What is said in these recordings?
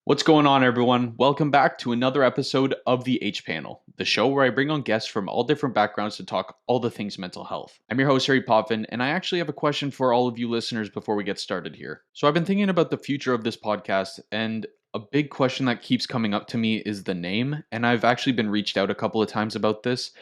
What's going on, everyone? Welcome back to another episode of the H Panel, the show where I bring on guests from all different backgrounds to talk all the things mental health. I'm your host, Harry Potvin, and I actually have a question for all of you listeners before we get started here. So, I've been thinking about the future of this podcast, and a big question that keeps coming up to me is the name. And I've actually been reached out a couple of times about this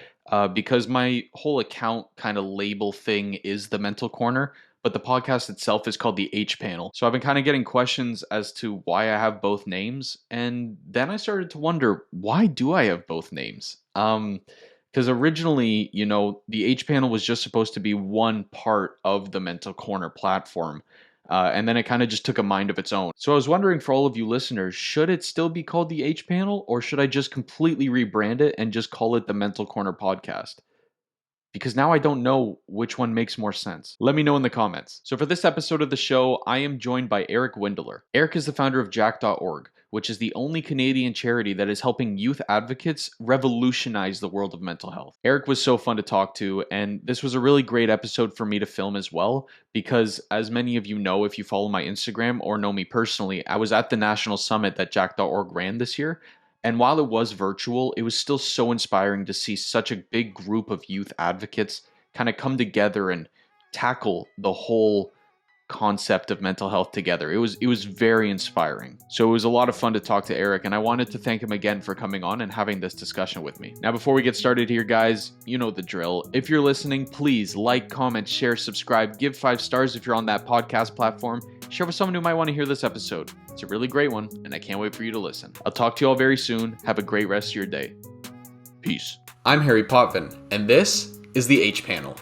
because my whole account kind of label thing is the mental corner, but the podcast itself is called the H Panel. So I've been kind of getting questions as to why I have both names, and then I started to wonder, why do I have both names? Because originally, the H Panel was just supposed to be one part of the Mental Corner platform. And then it kind of just took a mind of its own. So I was wondering, for all of you listeners, should it still be called the H Panel, or should I just completely rebrand it and just call it the Mental Corner Podcast? Because now I don't know which one makes more sense. Let me know in the comments. So for this episode of the show, I am joined by Eric Windeler. Eric is the founder of Jack.org, which is the only Canadian charity that is helping youth advocates revolutionize the world of mental health. Eric was so fun to talk to, and this was a really great episode for me to film as well, because as many of you know, if you follow my Instagram or know me personally, I was at the national summit that Jack.org ran this year. And while it was virtual, it was still so inspiring to see such a big group of youth advocates kind of come together and tackle the whole concept of mental health together. It was very inspiring. So it was a lot of fun to talk to Eric, and I wanted to thank him again for coming on and having this discussion with me. Now, before we get started here, guys, you know the drill. If you're listening, please like, comment, share, subscribe, give 5 stars if you're on that podcast platform. Share with someone who might want to hear this episode. It's a really great one, and I can't wait for you to listen. I'll talk to you all very soon. Have a great rest of your day. Peace. I'm Harry Potvin, and this is the H Panel.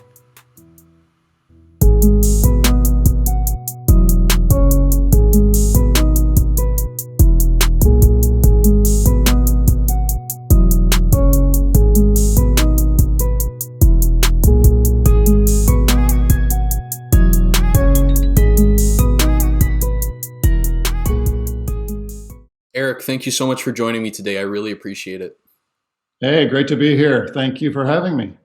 Eric, thank you so much for joining me today. I really appreciate it. Hey, great to be here. Thank you for having me.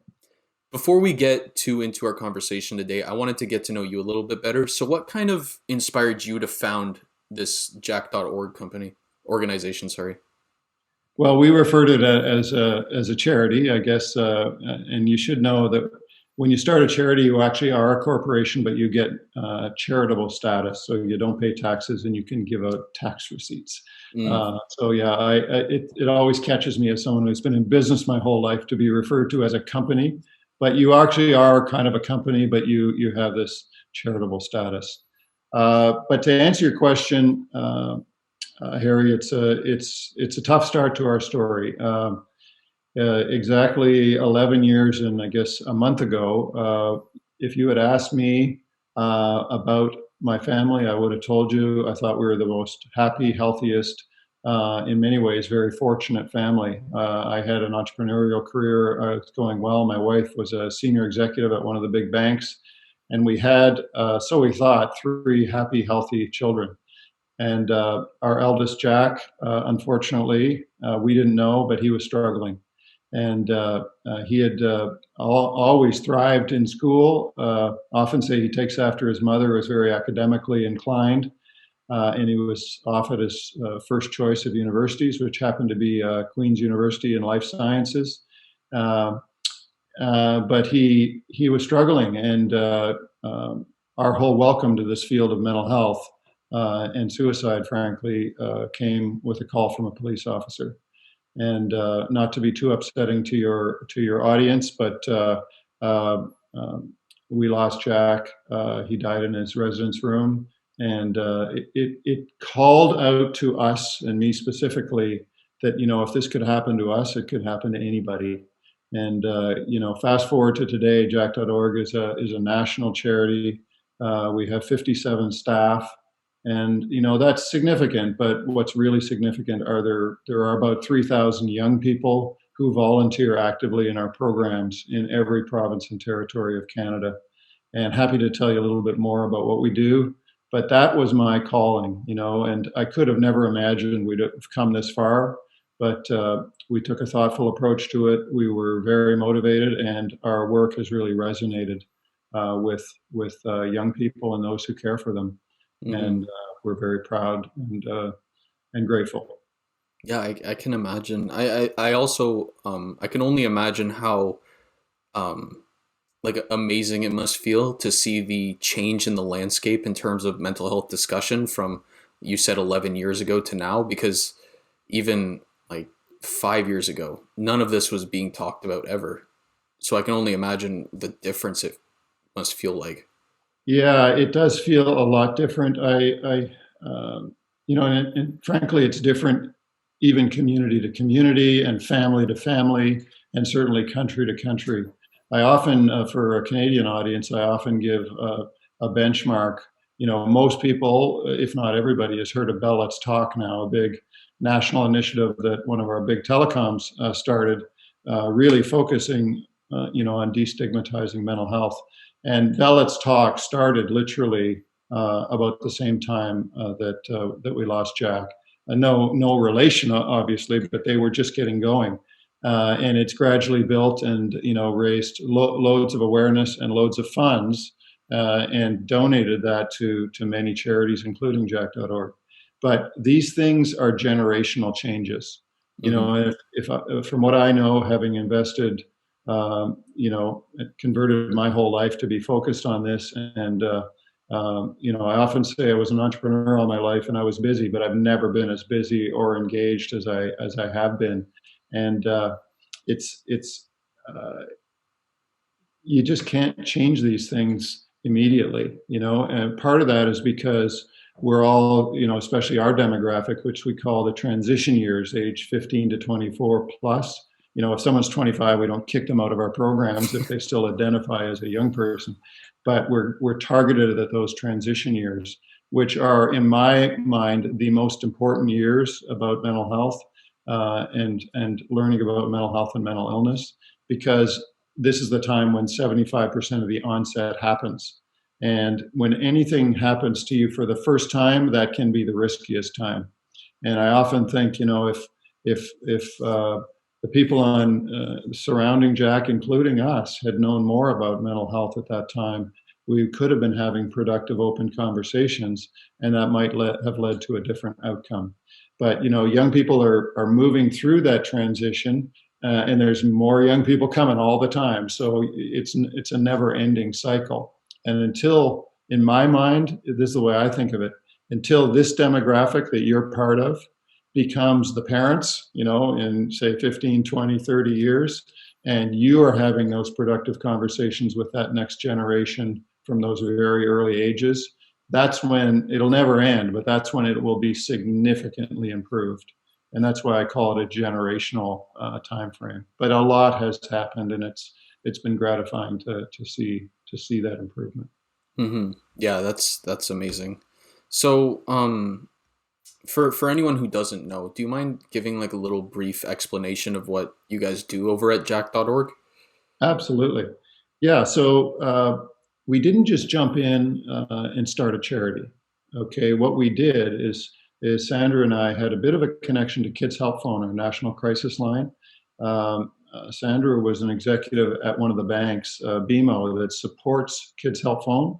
Before we get into our conversation today, I wanted to get to know you a little bit better. So what kind of inspired you to found this Jack.org organization, sorry? Well, we refer to it as a charity, I guess, and you should know that when you start a charity, you actually are a corporation, but you get charitable status, so you don't pay taxes and you can give out tax receipts. So yeah, it always catches me as someone who's been in business my whole life to be referred to as a company, but you actually are kind of a company, but you have this charitable status. But to answer your question, Harry, it's a tough start to our story. Exactly 11 years and I guess a month ago, if you had asked me about my family, I would have told you I thought we were the most happy, healthiest, in many ways, very fortunate family. I had an entrepreneurial career. It's going well. My wife was a senior executive at one of the big banks. And we had, so we thought, 3 happy, healthy children. And our eldest, Jack, unfortunately, we didn't know, but he was struggling. And he had always thrived in school. Often say he takes after his mother, was very academically inclined. And he was offered his first choice of universities, which happened to be Queen's University in Life Sciences. But he was struggling, and our whole welcome to this field of mental health and suicide, frankly, came with a call from a police officer. And not to be too upsetting to your audience, but we lost Jack. He died in his residence room, and it called out to us and me specifically that if this could happen to us, it could happen to anybody. And fast forward to today, Jack.org is a national charity. We have 57 staff. And that's significant, but what's really significant there are about 3,000 young people who volunteer actively in our programs in every province and territory of Canada. And happy to tell you a little bit more about what we do. But that was my calling, and I could have never imagined we'd have come this far. But we took a thoughtful approach to it. We were very motivated, and our work has really resonated with young people and those who care for them. Mm-hmm. And we're very proud. And and grateful. Yeah, I can imagine. I also I can only imagine how um like amazing it must feel to see the change in the landscape in terms of mental health discussion from, you said, 11 years ago to now, because even like 5 years ago none of this was being talked about ever. So I can only imagine the difference it must feel like. Yeah, it does feel a lot different. And frankly, it's different even community to community and family to family, and certainly country to country. I often, for a Canadian audience, I often give a benchmark. Most people, if not everybody, has heard of Bell Let's Talk now, a big national initiative that one of our big telecoms started, really focusing, on destigmatizing mental health. And Bellet's talk started literally about the same time that we lost Jack. No relation, obviously, but they were just getting going. And it's gradually built and raised loads of awareness and loads of funds, and donated that to many charities, including Jack.org. But these things are generational changes. Hmm. If from what I know, having invested, it converted my whole life to be focused on this. And, I often say I was an entrepreneur all my life and I was busy, but I've never been as busy or engaged as I have been. And it's you just can't change these things immediately, and part of that is because we're all, especially our demographic, which we call the transition years, age 15 to 24 plus. If someone's 25, we don't kick them out of our programs if they still identify as a young person, but we're targeted at those transition years, which are, in my mind, the most important years about mental health, and learning about mental health and mental illness, because this is the time when 75% of the onset happens. And when anything happens to you for the first time, that can be the riskiest time. And I often think, if the people on surrounding Jack, including us, had known more about mental health at that time, we could have been having productive, open conversations, and that might have led to a different outcome. But young people are moving through that transition, and there's more young people coming all the time. So it's a never-ending cycle. And until, in my mind, this is the way I think of it, until this demographic that you're part of becomes the parents, in say 15, 20, 30 years, and you are having those productive conversations with that next generation from those very early ages, that's when it'll never end, but that's when it will be significantly improved. And that's why I call it a generational time frame. But a lot has happened, and it's been gratifying to see that improvement. Hmm. Yeah, that's amazing. So, for anyone who doesn't know, do you mind giving like a little brief explanation of what you guys do over at Jack.org? Absolutely. Yeah. So we didn't just jump in and start a charity. Okay. What we did is Sandra and I had a bit of a connection to Kids Help Phone, our national crisis line. Sandra was an executive at one of the banks, BMO, that supports Kids Help Phone.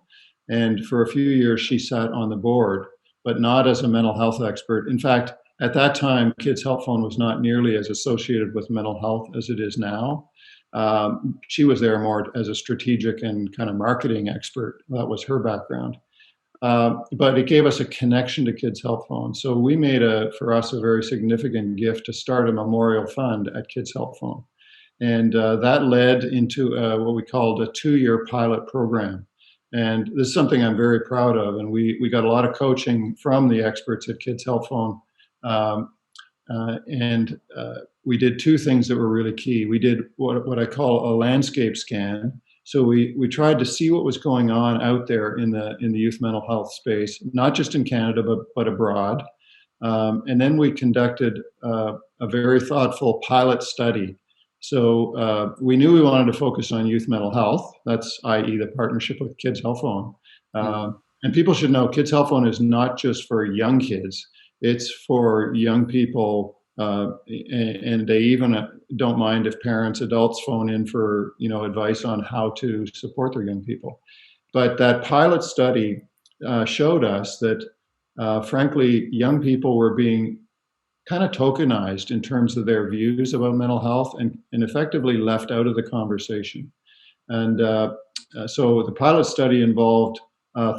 And for a few years, she sat on the board, but not as a mental health expert. In fact, at that time, Kids Help Phone was not nearly as associated with mental health as it is now. She was there more as a strategic and kind of marketing expert. That was her background. But it gave us a connection to Kids Help Phone. So we made, for us, a very significant gift to start a memorial fund at Kids Help Phone. And that led into what we called a 2-year pilot program. And this is something I'm very proud of. And we got a lot of coaching from the experts at Kids Help Phone. And we did two things that were really key. We did what I call a landscape scan. So we tried to see what was going on out there in the youth mental health space, not just in Canada but abroad. And then we conducted a very thoughtful pilot study. So we knew we wanted to focus on youth mental health. That's, i.e., the partnership with Kids Help Phone. Mm-hmm. And people should know Kids Help Phone is not just for young kids. It's for young people, and they even don't mind if parents, adults phone in for advice on how to support their young people. But that pilot study showed us that frankly, young people were being kind of tokenized in terms of their views about mental health and effectively left out of the conversation. And so the pilot study involved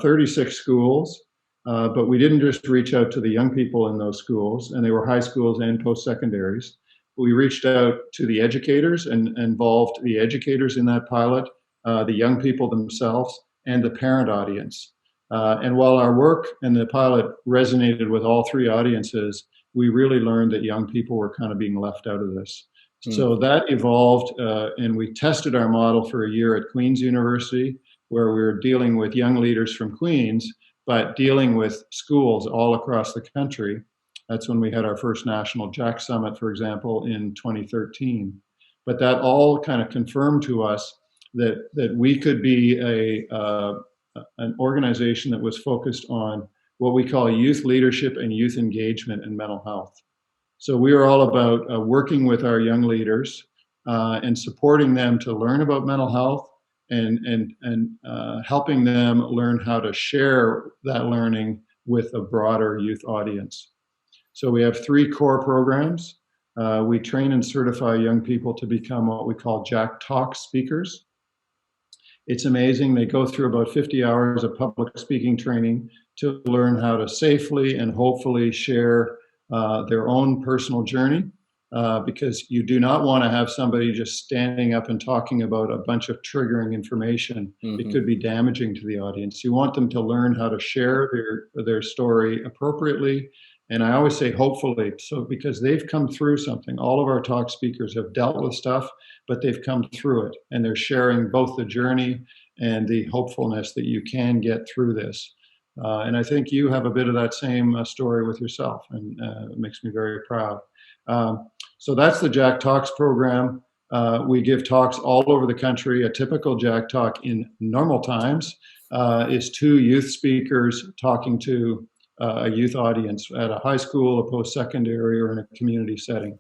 36 schools, but we didn't just reach out to the young people in those schools, and they were high schools and post-secondaries. We reached out to the educators and involved the educators in that pilot, the young people themselves, and the parent audience. And while our work and the pilot resonated with all three audiences, we really learned that young people were kind of being left out of this. So that evolved, and we tested our model for a year at Queen's University, where we were dealing with young leaders from Queen's, but dealing with schools all across the country. That's when we had our first national Jack Summit, for example, in 2013. But that all kind of confirmed to us that we could be an organization that was focused on what we call youth leadership and youth engagement in mental health. So we are all about working with our young leaders and supporting them to learn about mental health and helping them learn how to share that learning with a broader youth audience. So we have three core programs. We train and certify young people to become what we call Jack Talk speakers. It's amazing. They go through about 50 hours of public speaking training to learn how to safely and hopefully share their own personal journey, because you do not want to have somebody just standing up and talking about a bunch of triggering information. It could be damaging to the audience. You want them to learn how to share their story appropriately. And I always say hopefully, so because they've come through something. All of our talk speakers have dealt with stuff, but they've come through it, and they're sharing both the journey and the hopefulness that you can get through this. And I think you have a bit of that same story with yourself, and it makes me very proud. So that's the Jack Talks program. We give talks all over the country. A typical Jack Talk in normal times is two youth speakers talking to a youth audience at a high school, a post-secondary, or in a community setting.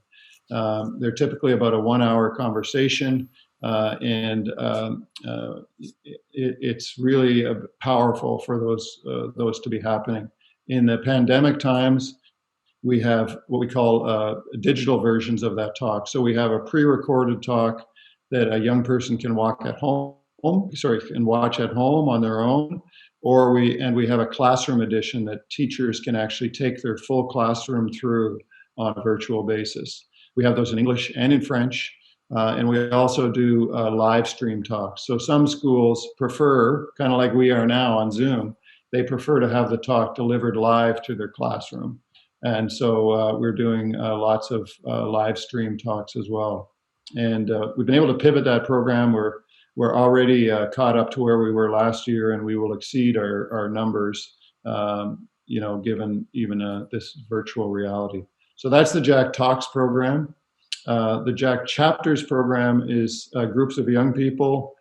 They're typically about a 1 hour conversation, and it's really powerful for those to be happening. In the pandemic times, we have what we call digital versions of that talk. So we have a pre-recorded talk that a young person can watch at home on their own, or we have a classroom edition that teachers can actually take their full classroom through on a virtual basis. We have those in English and in French, and we also do live stream talks. So some schools prefer, kind of like we are now on Zoom, they prefer to have the talk delivered live to their classroom. And so we're doing lots of live stream talks as well. And we've been able to pivot that program. We're already caught up to where we were last year, and we will exceed our numbers, given even this virtual reality. So that's the Jack Talks program. The Jack Chapters program is groups of young people,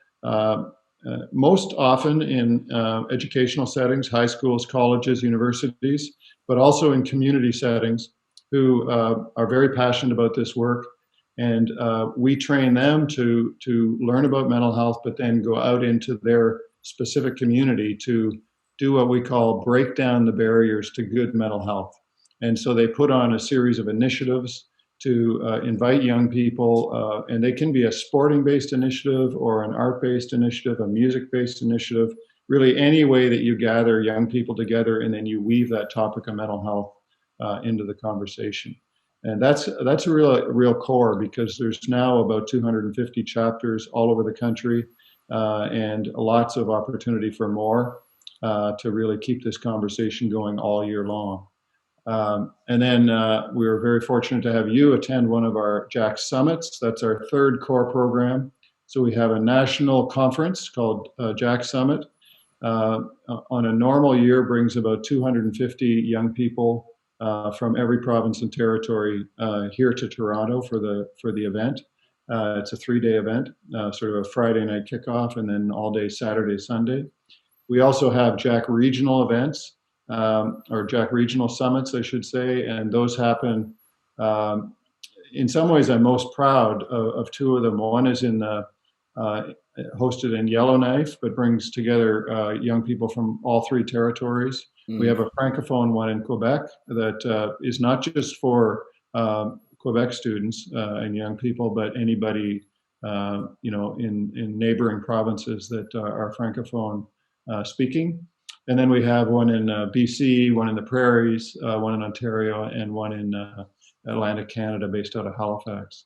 most often in educational settings, high schools, colleges, universities, but also in community settings, who are very passionate about this work. And we train them to learn about mental health, but then go out into their specific community to do what we call break down the barriers to good mental health. And so they put on a series of initiatives to invite young people, and they can be a sporting-based initiative or an art-based initiative, a music-based initiative, really any way that you gather young people together and then you weave that topic of mental health into the conversation. And that's a real core, because there's now about 250 chapters all over the country, and lots of opportunity for more to really keep this conversation going all year long. And then we were very fortunate to have you attend one of our Jack Summits. That's our third core program. So we have a national conference called Jack Summit. On a normal year, brings about 250 young people from every province and territory here to Toronto for the event. It's a 3-day event, sort of a Friday night kickoff, and then all day Saturday, Sunday. We also have Jack regional events, or Jack regional summits, I should say, and those happen. In some ways, I'm most proud of two of them. One is hosted in Yellowknife, but brings together young people from all three territories. We Mm. have a francophone one in Quebec that is not just for Quebec students and young people, but anybody in neighboring provinces that are francophone speaking. And then we have one in BC, one in the Prairies, one in Ontario, and one in Atlantic Canada, based out of Halifax.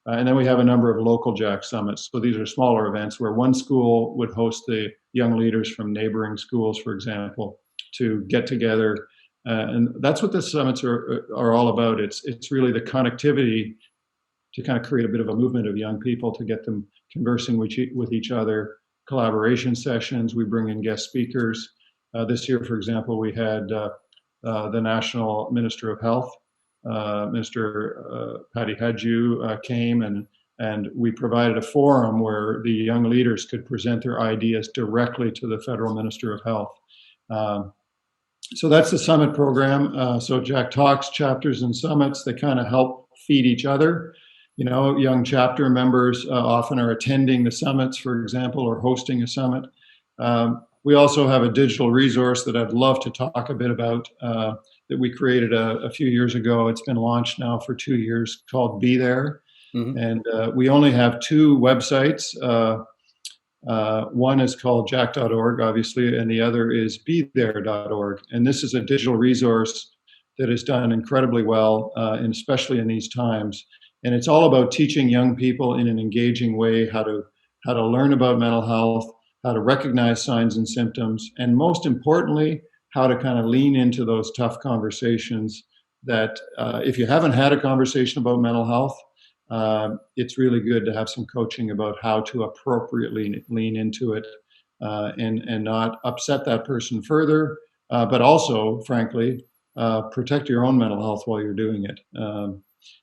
And then we have a number of local Jack summits. So these are smaller events where one school would host the young leaders from neighboring schools, for example, to get together. And that's what the summits are all about. It's really the connectivity to kind of create a bit of a movement of young people, to get them conversing with each other, collaboration sessions. We bring in guest speakers. This year, for example, we had the National Minister of Health, Mr. Patty Hadju, came, and we provided a forum where the young leaders could present their ideas directly to the Federal Minister of Health. So that's the summit program. So Jack Talks, chapters, and summits, they kind of help feed each other. Young chapter members often are attending the summits, for example, or hosting a summit. We also have a digital resource that I'd love to talk a bit about that we created a few years ago. It's been launched now for 2 years, called Be There. Mm-hmm. And we only have 2 websites. One is called jack.org, obviously, and the other is bethere.org. And this is a digital resource that is done incredibly well, and especially in these times. And it's all about teaching young people in an engaging way how to learn about mental health, how to recognize signs and symptoms, and most importantly, how to kind of lean into those tough conversations that if you haven't had a conversation about mental health, it's really good to have some coaching about how to appropriately lean into it and not upset that person further, but also, frankly, protect your own mental health while you're doing it.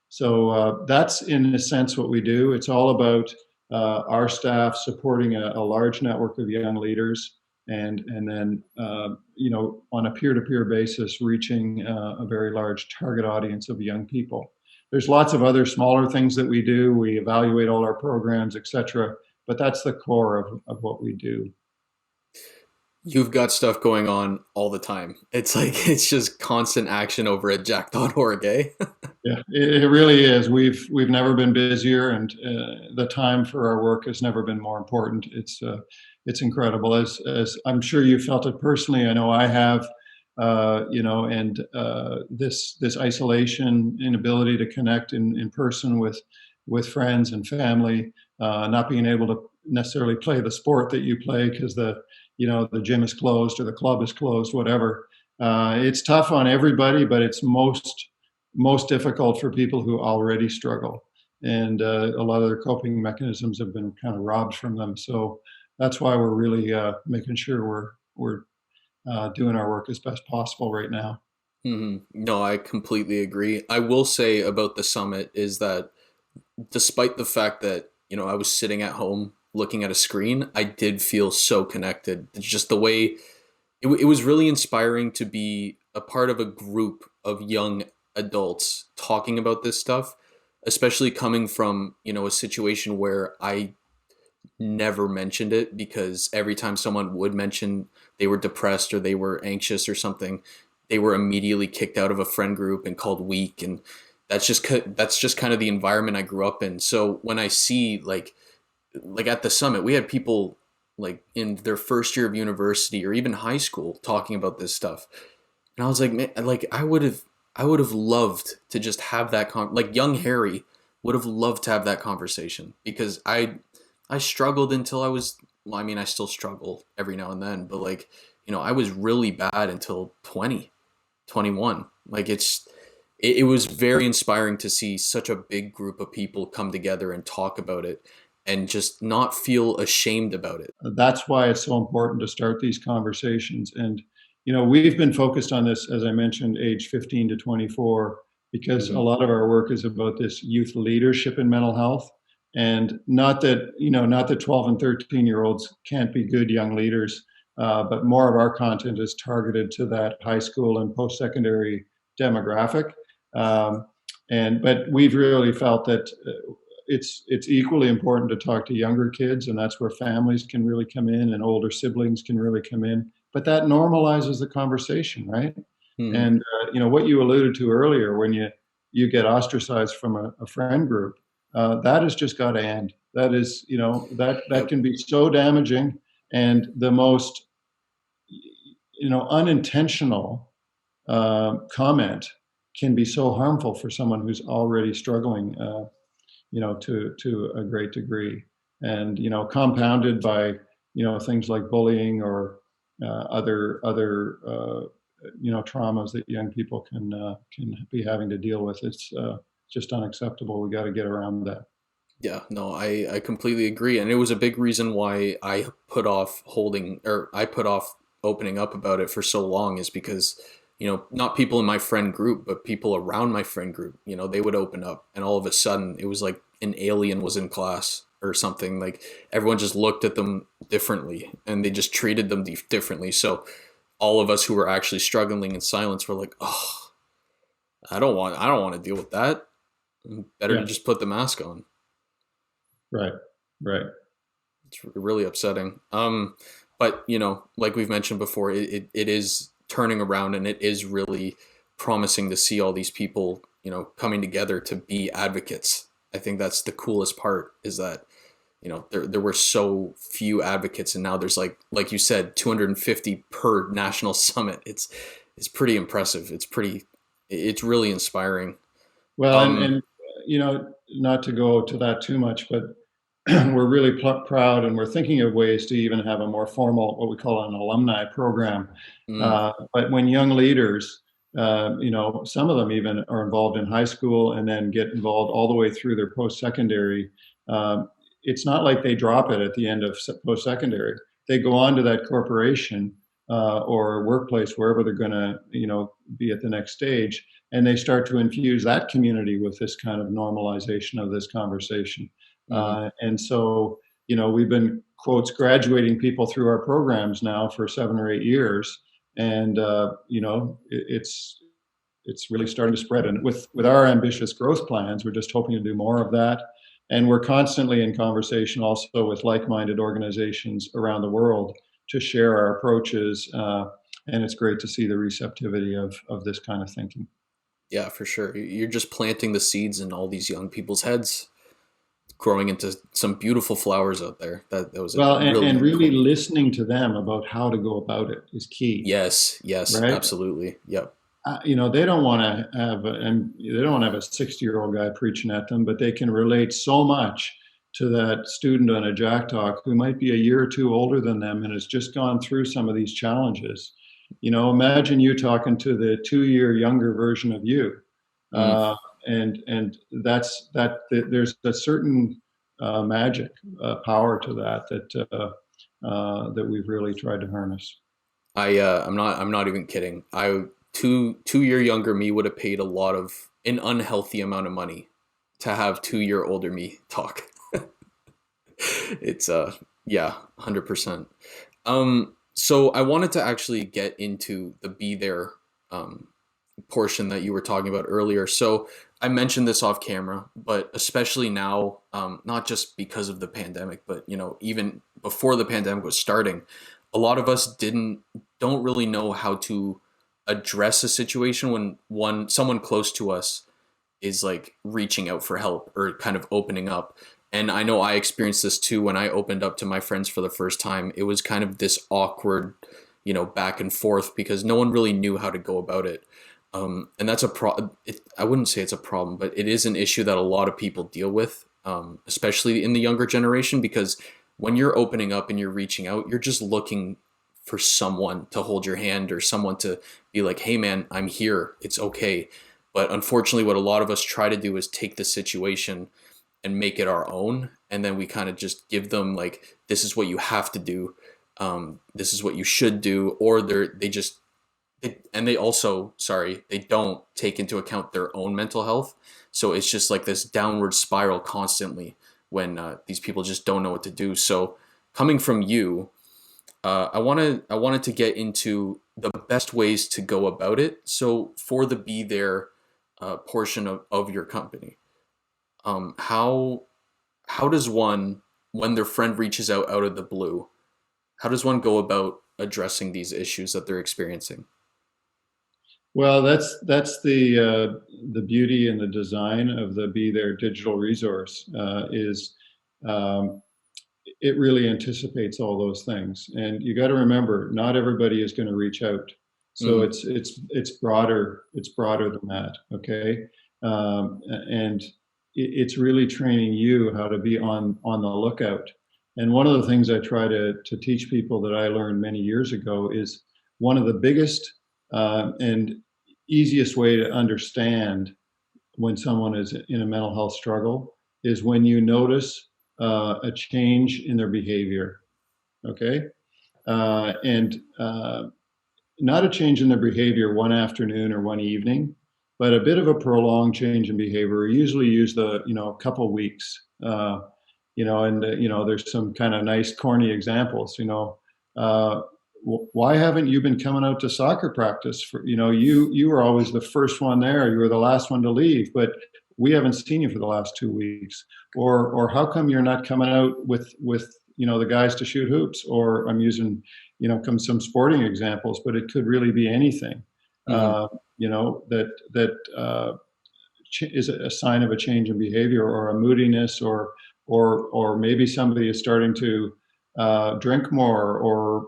So that's, in a sense, what we do. It's all about our staff supporting a large network of young leaders, and then on a peer-to-peer basis, reaching a very large target audience of young people. There's lots of other smaller things that we do. We evaluate all our programs, etc. But that's the core of what we do. You've got stuff going on all the time. It's like it's just constant action over at jack.org, eh? Yeah, it really is. We've never been busier, and the time for our work has never been more important. It's incredible. As I'm sure you felt it personally. I know I have. And this isolation, inability to connect in person with friends and family, not being able to necessarily play the sport that you play because the gym is closed or the club is closed, whatever. It's tough on everybody, but it's most difficult for people who already struggle, and a lot of their coping mechanisms have been kind of robbed from them. So that's why we're really making sure we're doing our work as best possible right now. Mm-hmm. No, I completely agree. I will say about the summit is that despite the fact that, I was sitting at home looking at a screen, I did feel so connected. It's just the way it was really inspiring to be a part of a group of young adults talking about this stuff, especially coming from, a situation where I never mentioned it, because every time someone would mention they were depressed or they were anxious or something, they were immediately kicked out of a friend group and called weak. And that's just kind of the environment I grew up in. So when I see like at the summit, we had people like in their first year of university or even high school talking about this stuff. And I was like, man, like I would have loved to just have that like young Harry would have loved to have that conversation, because I struggled until I was, well, I mean, I still struggle every now and then, but like, I was really bad until 20, 21. Like it was very inspiring to see such a big group of people come together and talk about it and just not feel ashamed about it. That's why it's so important to start these conversations. And we've been focused on this, as I mentioned, age 15 to 24, because a Mm-hmm. lot of our work is about this youth leadership in mental health. And not that 12 and 13-year-olds can't be good young leaders, but more of our content is targeted to that high school and post-secondary demographic. But we've really felt that it's equally important to talk to younger kids, and that's where families can really come in and older siblings can really come in. but that normalizes the conversation, right? Hmm. And what you alluded to earlier, when you get ostracized from a friend group, that has just got to end. That is, that Yep. can be so damaging, and the most unintentional comment can be so harmful for someone who's already struggling, to a great degree, and compounded by things like bullying or other traumas that young people can be having to deal with. It's just unacceptable. We got to get around that. Yeah, no, I completely agree. And it was a big reason why I put off opening up about it for so long is because, not people in my friend group, but people around my friend group, they would open up and all of a sudden it was like an alien was in class or something. Like everyone just looked at them differently and they just treated them differently. So all of us who were actually struggling in silence were like, oh, I don't want to deal with that. Better to Yeah, just put the mask on. right, right. It's really upsetting. But like we've mentioned before, it is turning around and it is really promising to see all these people, coming together to be advocates. I think that's the coolest part is that, there were so few advocates and now there's like you said, 250 per national summit. It's pretty impressive. It's really inspiring. Well, and Um, and not to go to that too much, but we're really proud, and we're thinking of ways to even have a more formal, what we call an alumni program. mm, But when young leaders, some of them even are involved in high school and then get involved all the way through their post-secondary. Um, it's not like they drop it at the end of post-secondary. They go on to that corporation or workplace, wherever they're going to, be at the next stage, and they start to infuse that community with this kind of normalization of this conversation. mm, And so, we've been, quotes, graduating people through our programs now for 7 or 8 years. And, it's really starting to spread. And with our ambitious growth plans, we're just hoping to do more of that. And we're constantly in conversation also with like-minded organizations around the world to share our approaches. And it's great to see the receptivity of this kind of thinking. yeah, for sure. You're just planting the seeds in all these young people's heads, growing into some beautiful flowers out there. That was a Well, and really really cool. listening to them about how to go about it is key, Yes, yes, right? absolutely. Yep. They don't want to have, and they don't want to have a 60-year-old guy preaching at them, but they can relate so much to that student on a Jack Talk who might be a year or two older than them and has just gone through some of these challenges. Imagine you talking to the 2 year younger version of you, Mm, uh, and there's a certain magic power to that we've really tried to harness. I'm not even kidding. Two year younger me would have paid an unhealthy amount of money to have 2 year older me talk. It's yeah, 100%. So I wanted to actually get into the be there um portion that you were talking about earlier. So I mentioned this off camera, but especially now, not just because of the pandemic, but even before the pandemic was starting, a lot of us don't really know how to address a situation when someone close to us is like reaching out for help or kind of opening up. And I know I experienced this too when I opened up to my friends for the first time. It was kind of this awkward, back and forth because no one really knew how to go about it. And that's I wouldn't say it's a problem, but it is an issue that a lot of people deal with, especially in the younger generation, because when you're opening up and you're reaching out, you're just looking for someone to hold your hand or someone to be like, hey man, I'm here. It's okay. But unfortunately, what a lot of us try to do is take the situation and make it our own. And then we kind of just give them like, this is what you have to do. This is what you should do. Or and they also, sorry, they don't take into account their own mental health. So it's just like this downward spiral constantly when these people just don't know what to do. So coming from you, I wanted to get into the best ways to go about it. So for the be there portion of your company, how does one, when their friend reaches out of the blue, how does one go about addressing these issues that they're experiencing? Well, that's the beauty and the design of the Be There digital resource is um, it really anticipates all those things. And you got to remember, not everybody is going to reach out. So Mm-hmm. it's broader. It's broader than that. Okay, and it's really training you how to be on the lookout. And one of the things I try to teach people that I learned many years ago is one of the biggest and easiest way to understand when someone is in a mental health struggle is when you notice a change in their behavior. Okay, and not a change in their behavior one afternoon or one evening, but a bit of a prolonged change in behavior. We usually use the a couple weeks. And there's some kind of nice corny examples. Uh, why haven't you been coming out to soccer practice? You were always the first one there. You were the last one to leave, but we haven't seen you for the last 2 weeks. Or how come you're not coming out with the guys to shoot hoops? Or I'm using some sporting examples, but it could really be anything. Mm-hmm. That is a sign of a change in behavior or a moodiness, or maybe somebody is starting to drink more, or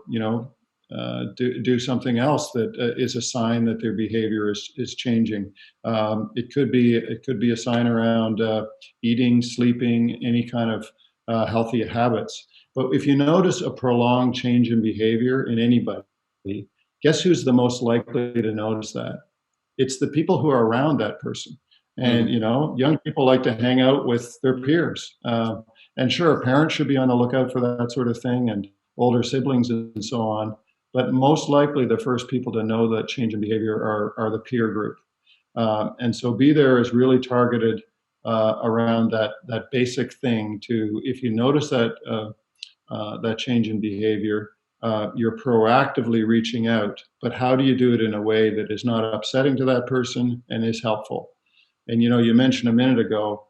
do something else that is a sign that their behavior is changing. It could be a sign around eating, sleeping, any kind of healthy habits. But if you notice a prolonged change in behavior in anybody, guess who's the most likely to notice that? It's the people who are around that person. Mm-hmm. And young people like to hang out with their peers. And sure, parents should be on the lookout for that sort of thing, and older siblings and so on. But most likely, the first people to know that change in behavior are the peer group. And so, Be There is really targeted around that basic thing. To If you notice that change in behavior, you're proactively reaching out. But how do you do it in a way that is not upsetting to that person and is helpful? And you mentioned a minute ago,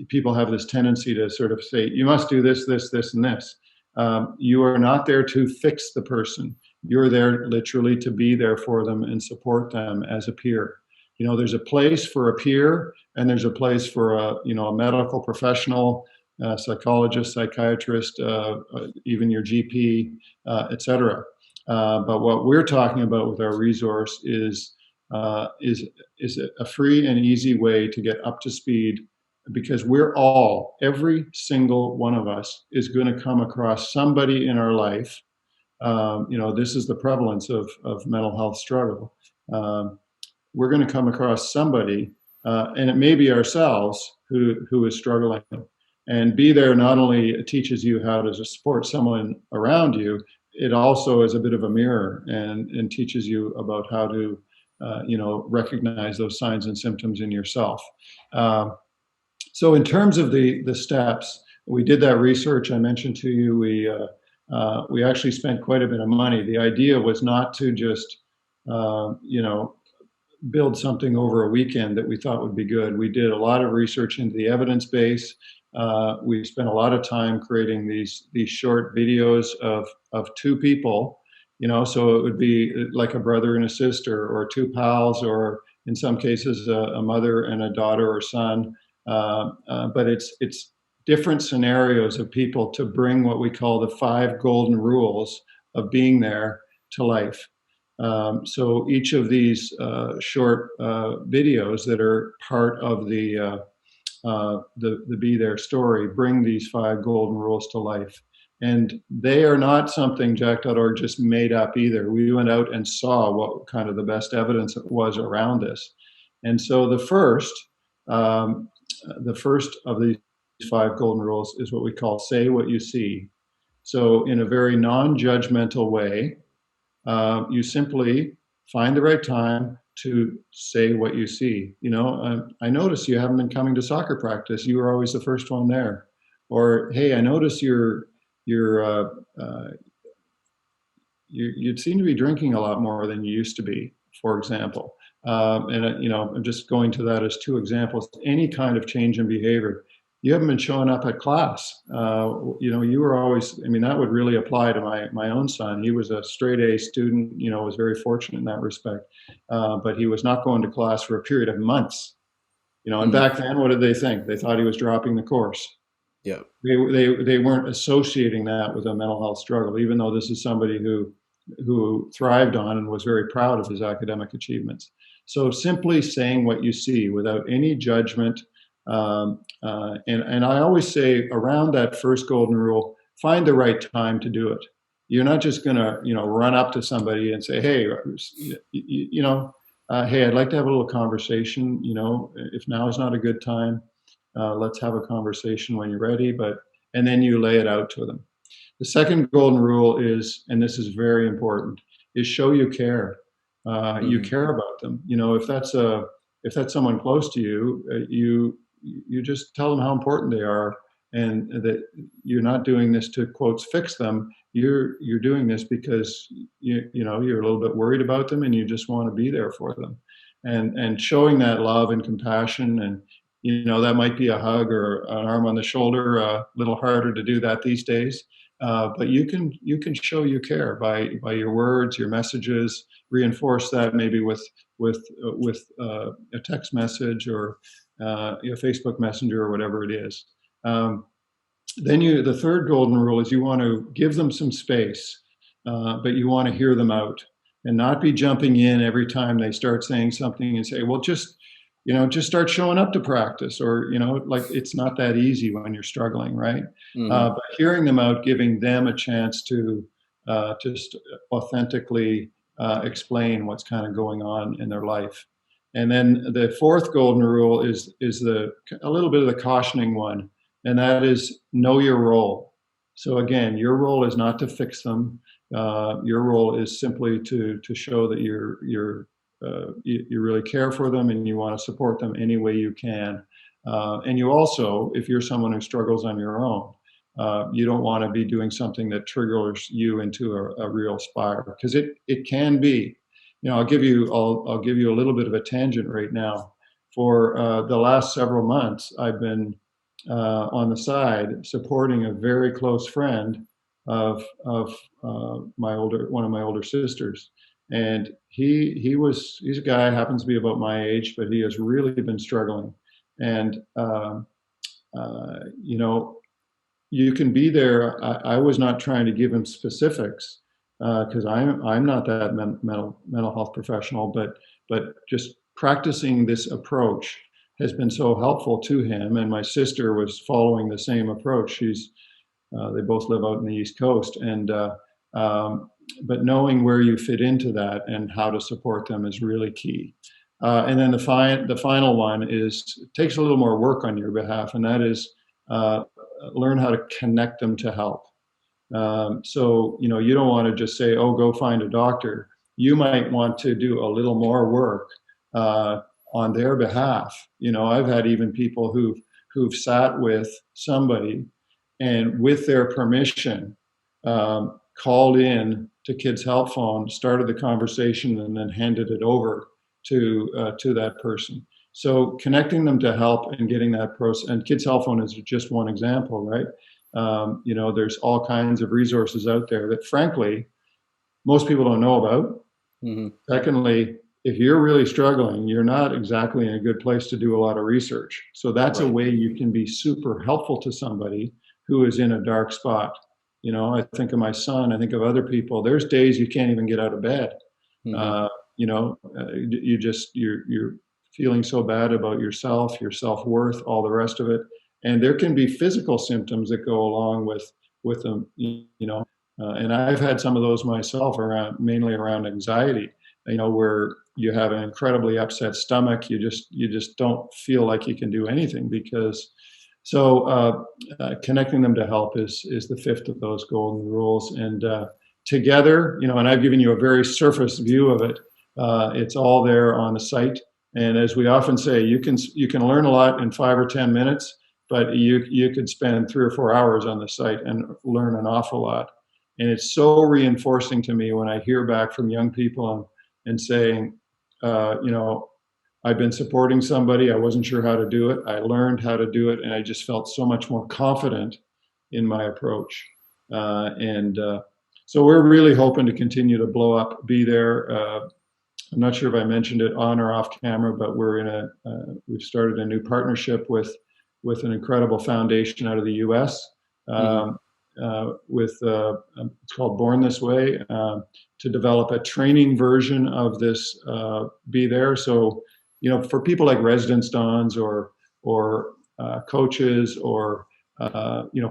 people have this tendency to sort of say, you must do this, this, this, and this. You are not there to fix the person. You're there literally to be there for them and support them as a peer. There's a place for a peer, and there's a place for a medical professional, psychologist, psychiatrist, even your GP, etc. But what we're talking about with our resource is a free and easy way to get up to speed, because every single one of us is going to come across somebody in our life. This is the prevalence of mental health struggle. We're going to come across somebody, and it may be ourselves who is struggling. And Be There not only teaches you how to support someone around you, it also is a bit of a mirror, and teaches you about how to recognize those signs and symptoms in yourself. So in terms of the steps, we did that research I mentioned to you. We actually spent quite a bit of money. The idea was not to just build something over a weekend that we thought would be good. We did a lot of research into the evidence base. We spent a lot of time creating these short videos of two people. So it would be like a brother and a sister, or two pals, or in some cases a mother and a daughter or son. But it's different scenarios of people to bring what we call the 5 golden rules of being there to life. So each of these short videos that are part of the Be There story bring these 5 golden rules to life. And they are not something Jack.org just made up either. We went out and saw what kind of the best evidence was around this. And so the first of these 5 golden rules is what we call say what you see. So in a very non-judgmental way, you simply find the right time to say what you see. I notice you haven't been coming to soccer practice. You were always the first one there. Or, hey, I notice you seem to be drinking a lot more than you used to be, for example. And I'm just going to that as 2 examples. Any kind of change in behavior. you haven't been showing up at class. You were always, I mean, that would really apply to my own son. He was a straight A student, was very fortunate in that respect. But he was not going to class for a period of months. And Mm. back then, what did they think? They thought he was dropping the course. Yeah. They weren't associating that with a mental health struggle, even though this is somebody who thrived on and was very proud of his academic achievements. So simply saying what you see without any judgment. And I always say around that first golden rule, find the right time to do it. You're not just going to, run up to somebody and say, hey, hey, I'd like to have a little conversation. If now is not a good time, let's have a conversation when you're ready. And then you lay it out to them. The second golden rule is, and this is very important, is show you care. You care about them. If that's someone close to you, you just tell them how important they are, and that you're not doing this to, quotes, fix them. You're doing this because you're a little bit worried about them, and you just want to be there for them, and showing that love and compassion. And that might be a hug or an arm on the shoulder. A little harder to do that these days, but you can show you care by your words, your messages. Reinforce that maybe with a text message or a Facebook Messenger or whatever it is. Then the third golden rule is you want to give them some space, but you want to hear them out and not be jumping in every time they start saying something and say, well, just start showing up to practice, or, like, it's not that easy when you're struggling, right? But hearing them out, giving them a chance to just authentically explain what's kind of going on in their life. And then the fourth golden rule is a little bit of the cautioning one, and that is know your role. So again, your role is not to fix them. Your role is simply to show that you really care for them and you want to support them any way you can. And you also, if you're someone who struggles on your own, you don't want to be doing something that triggers you into a real spiral, because it can be. I'll give you a little bit of a tangent right now. For the last several months, I've been on the side supporting a very close friend of one of my older sisters. And he's a guy, happens to be about my age, but he has really been struggling. And you can be there. I was not trying to give him specifics because I'm not that mental health professional, but just practicing this approach has been so helpful to him. And my sister was following the same approach. They both live out in the East Coast, and but knowing where you fit into that and how to support them is really key. And then the final one takes a little more work on your behalf, and that is learn how to connect them to help. So you don't want to just say, "Oh, go find a doctor." You might want to do a little more work on their behalf. I've had even people who've sat with somebody and, with their permission, called in to Kids Help Phone, started the conversation, and then handed it over to that person. So connecting them to help and getting that process, and Kids Help Phone is just one example, right? There's all kinds of resources out there that, frankly, most people don't know about. Secondly, if you're really struggling, you're not exactly in a good place to do a lot of research. So that's a way you can be super helpful to somebody who is in a dark spot. I think of my son, I think of other people. There's days you can't even get out of bed. You're feeling so bad about yourself, your self-worth, all the rest of it. And there can be physical symptoms that go along with them, and I've had some of those myself, mainly around anxiety, where you have an incredibly upset stomach. You just don't feel like you can do anything because. So connecting them to help is the fifth of those golden rules. And together, and I've given you a very surface view of it. It's all there on the site. And as we often say, you can learn a lot in 5 or 10 minutes, but you could spend 3 or 4 hours on the site and learn an awful lot. And it's so reinforcing to me when I hear back from young people and saying, I've been supporting somebody. I wasn't sure how to do it. I learned how to do it, and I just felt so much more confident in my approach. And So we're really hoping to continue to blow up, be there. I'm not sure if I mentioned it on or off camera, but we've started a new partnership with an incredible foundation out of the U.S. Mm-hmm. With It's called Born This Way, to develop a training version of this Be There. So, for people like residence dons or coaches or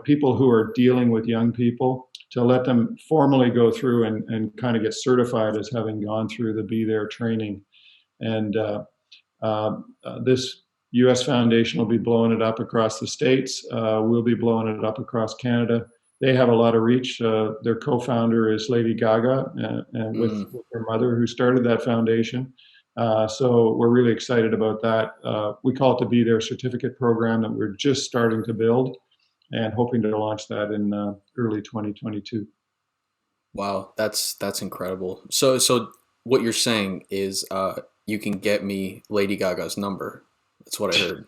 people who are dealing with young people, to let them formally go through and kind of get certified as having gone through the Be There training. And this U.S. Foundation will be blowing it up across the States. We'll be blowing it up across Canada. They have a lot of reach. Their co-founder is Lady Gaga, with her mother, who started that foundation. So we're really excited about that. We call it the Be There certificate program that we're just starting to build, and hoping to launch that in early 2022. Wow, that's incredible. So what you're saying is you can get me Lady Gaga's number. That's what I heard.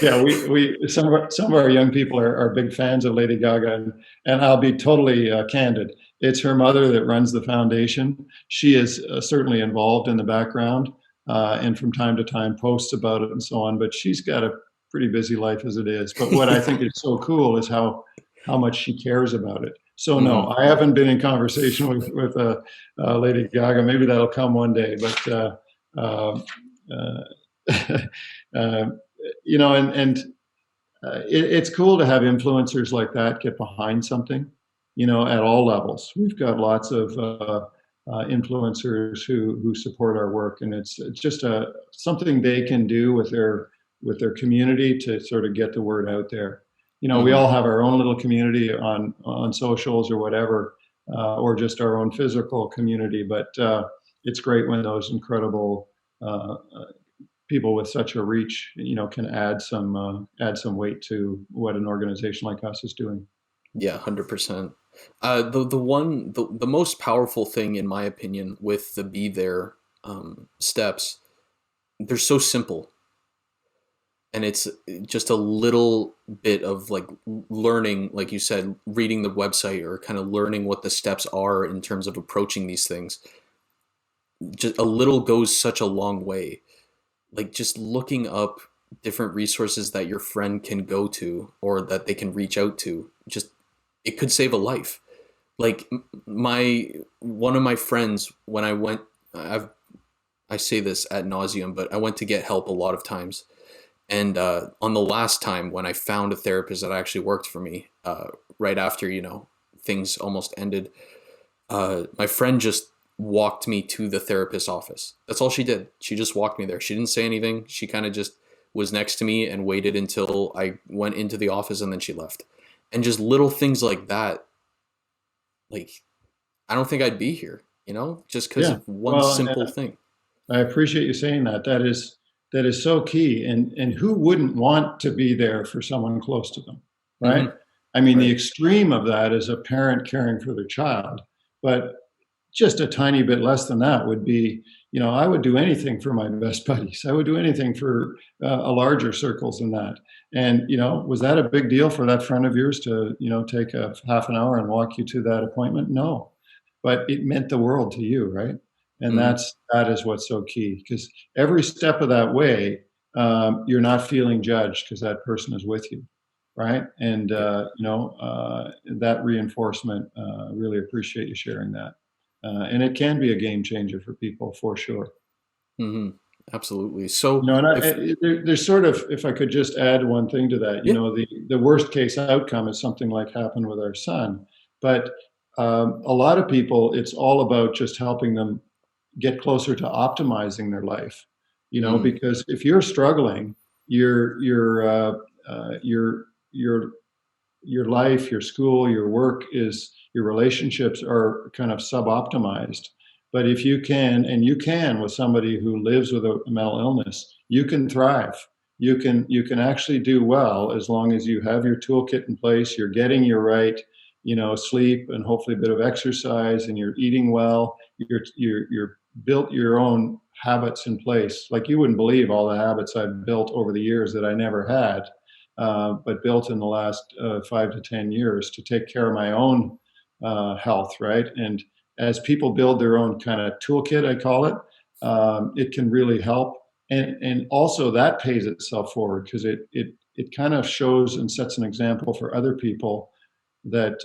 Yeah, we some of our young people are big fans of Lady Gaga, and I'll be totally candid. It's her mother that runs the foundation. She is certainly involved in the background, and from time to time posts about it and so on. But she's got a pretty busy life as it is. But what I think is so cool is how much she cares about it. So Hmm. no, I haven't been in conversation with Lady Gaga. Maybe that'll come one day. But uh, uh, uh, it's cool to have influencers like that get behind something, at all levels. We've got lots of influencers who support our work, and it's just something they can do with their community to sort of get the word out there. We Hmm. all have our own little community on socials or whatever, or just our own physical community, but it's great when those incredible people with such a reach, can add some weight to what an organization like us is doing. Yeah, 100%. The most powerful thing, in my opinion, with the Be There steps, they're so simple, and it's just a little bit of like learning, like you said, reading the website or kind of learning what the steps are in terms of approaching these things. Just a little goes such a long way. Like just looking up different resources that your friend can go to or that they can reach out to, just it could save a life. Like my one of my friends, when I went, I say this ad nauseum, but I went to get help a lot of times. And on the last time when I found a therapist that actually worked for me, right after things almost ended, my friend just walked me to the therapist's office. That's all she did. She just walked me there. She didn't say anything. She kind of just was next to me and waited until I went into the office, and then she left. And just little things like that, like I don't think I'd be here, just because Yeah. of one Well, simple thing. I appreciate you saying that. That is so key. And who wouldn't want to be there for someone close to them, right? Mm-hmm. I mean, the Right. extreme of that is a parent caring for their child, but just a tiny bit less than that would be, I would do anything for my best buddies. I would do anything for a larger circles than that. And, was that a big deal for that friend of yours to, take a half an hour and walk you to that appointment? No, but it meant the world to you, right? And Mm-hmm. that is what's so key, because every step of that way, you're not feeling judged because that person is with you, right? And Yeah. that reinforcement, really appreciate you sharing that. And it can be a game changer for people, for sure. Mm-hmm. Absolutely. So And if there's sort of, if I could just add one thing to that, yeah. the worst case outcome is something like happened with our son. But a lot of people, it's all about just helping them get closer to optimizing their life. Mm, Because if you're struggling, your your life, your school, your work is your relationships are kind of suboptimized. But if you can, and you can with somebody who lives with a mental illness, you can thrive. You can actually do well as long as you have your toolkit in place. You're getting your right, sleep and hopefully a bit of exercise, and you're eating well. You're built your own habits in place. Like, you wouldn't believe all the habits I've built over the years that I never had, but built in the last 5 to 10 years to take care of my own health, right? And as people build their own kind of toolkit, I call it, it can really help. And also that pays itself forward, because it kind of shows and sets an example for other people that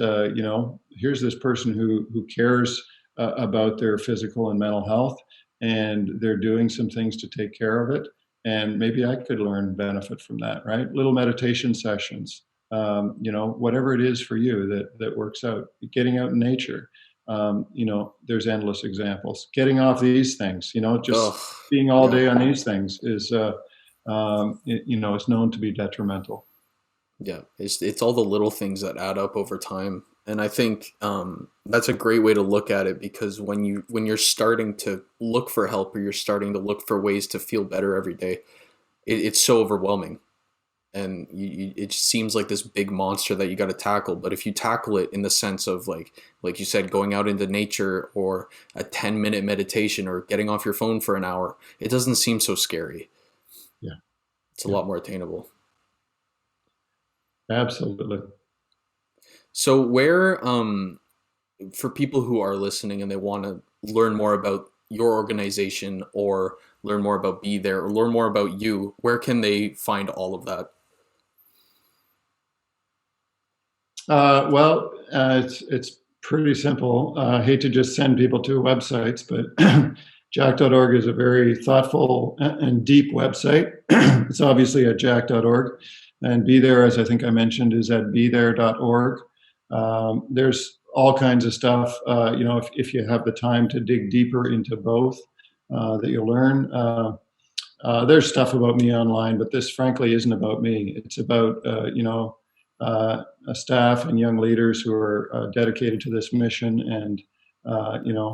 here's this person who cares about their physical and mental health, and they're doing some things to take care of it, and maybe I could learn benefit from that, right? Little meditation sessions, whatever it is for you that works out. Getting out in nature, there's endless examples. Getting off these things, just Oh, being all yeah. day on these things is is known to be detrimental. Yeah, it's all the little things that add up over time, and I think that's a great way to look at it, because when you're starting to look for help, or you're starting to look for ways to feel better every day, it's so overwhelming, and it just seems like this big monster that you got to tackle. But if you tackle it in the sense of like you said, going out into nature, or a 10-minute meditation, or getting off your phone for an hour, it doesn't seem so scary. Yeah, It's a yeah, lot more attainable. absolutely. So where for people who are listening and they want to learn more about your organization, or learn more about Be There, or learn more about you, where can they find all of that? It's pretty simple. I hate to just send people to websites, but jack.org is a very thoughtful and deep website. It's obviously at jack.org. And Be There, as I think I mentioned, is at bethere.org. There's all kinds of stuff, if you have the time to dig deeper into both, that you'll learn. There's stuff about me online, but this frankly isn't about me. It's about, a staff and young leaders who are dedicated to this mission. And,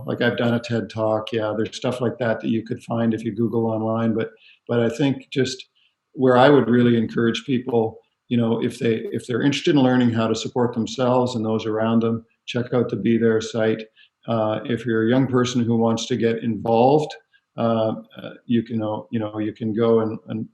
like, I've done a TED talk. Yeah, there's stuff like that that you could find if you Google online. But I think just where I would really encourage people, if they're interested in learning how to support themselves and those around them, check out the Be There site. If you're a young person who wants to get involved, you can go and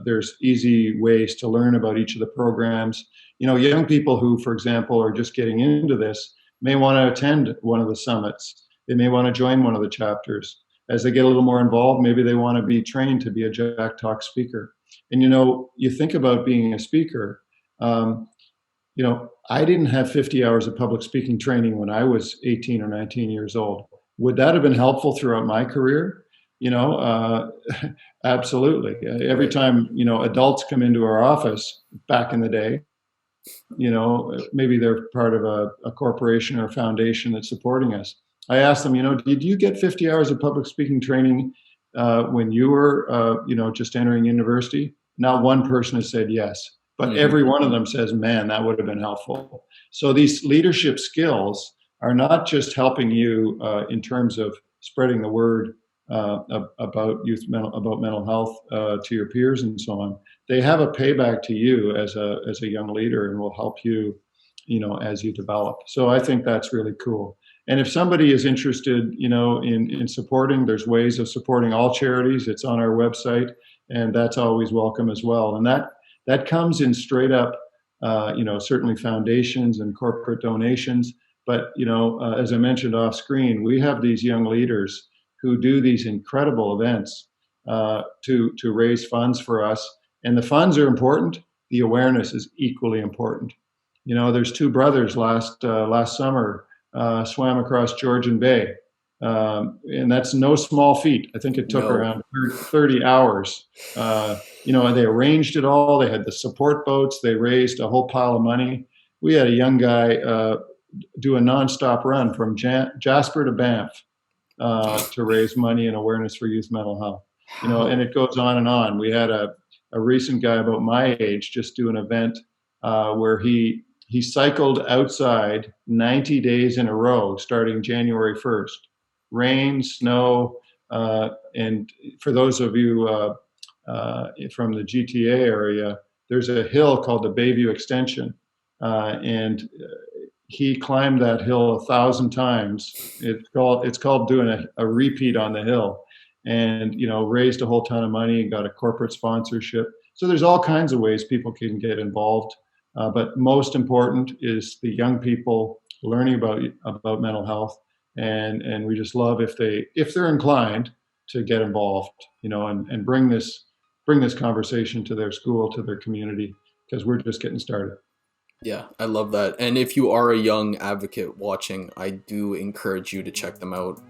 there's easy ways to learn about each of the programs. Young people who, for example, are just getting into this may want to attend one of the summits. They may want to join one of the chapters. As they get a little more involved, maybe they want to be trained to be a Jack Talk speaker. And you think about being a speaker. I didn't have 50 hours of public speaking training when I was 18 or 19 years old. Would that have been helpful throughout my career? Absolutely. Every Right. time, adults come into our office back in the day, maybe they're part of a corporation or a foundation that's supporting us. I asked them, did you get 50 hours of public speaking training when you were, just entering university? Not one person has said yes, but Mm-hmm. every one of them says, man, that would have been helpful. So these leadership skills are not just helping you in terms of spreading the word about mental health to your peers and so on. They have a payback to you as a young leader, and will help you, as you develop. So I think that's really cool. And if somebody is interested, in supporting, there's ways of supporting all charities. It's on our website, and that's always welcome as well. And that comes in straight up, certainly foundations and corporate donations. But as I mentioned off screen, we have these young leaders who do these incredible events to raise funds for us. And the funds are important. The awareness is equally important. There's two brothers last summer swam across Georgian Bay, and that's no small feat. I think it took No. around 30 hours. And they arranged it all. They had the support boats. They raised a whole pile of money. We had a young guy do a nonstop run from Jasper to Banff to raise money and awareness for youth mental health. And How? it goes on and on. We had a recent guy about my age just do an event where he cycled outside 90 days in a row starting January 1st. Rain, snow, and for those of you from the GTA area, there's a hill called the Bayview Extension, and he climbed that hill 1,000 times. It's called doing a repeat on the hill. and raised a whole ton of money and got a corporate sponsorship. So there's all kinds of ways people can get involved. But most important is the young people learning about mental health, and we just love if they're inclined to get involved, and bring this conversation to their school, to their community, because we're just getting started. Yeah, I love that. And if you are a young advocate watching, I do encourage you to check them out.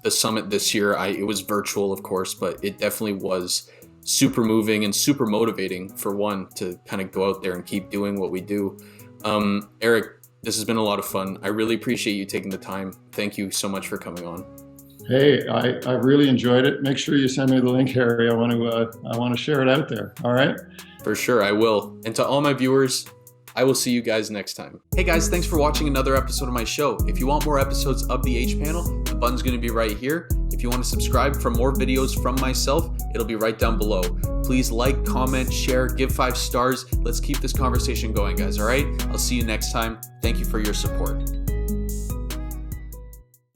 The summit this year, it was virtual, of course, but it definitely was super moving and super motivating, for one, to kind of go out there and keep doing what we do. Eric, this has been a lot of fun. I really appreciate you taking the time. Thank you so much for coming on. Hey, I really enjoyed it. Make sure you send me the link, Harry. I want to share it out there. All right? For sure, I will. And to all my viewers, I will see you guys next time. Hey guys, thanks for watching another episode of my show. If you want more episodes of the H Panel, the button's going to be right here. If you want to subscribe for more videos from myself, it'll be right down below. Please like, comment, share, give 5 stars. Let's keep this conversation going, guys, all right? I'll see you next time. Thank you for your support.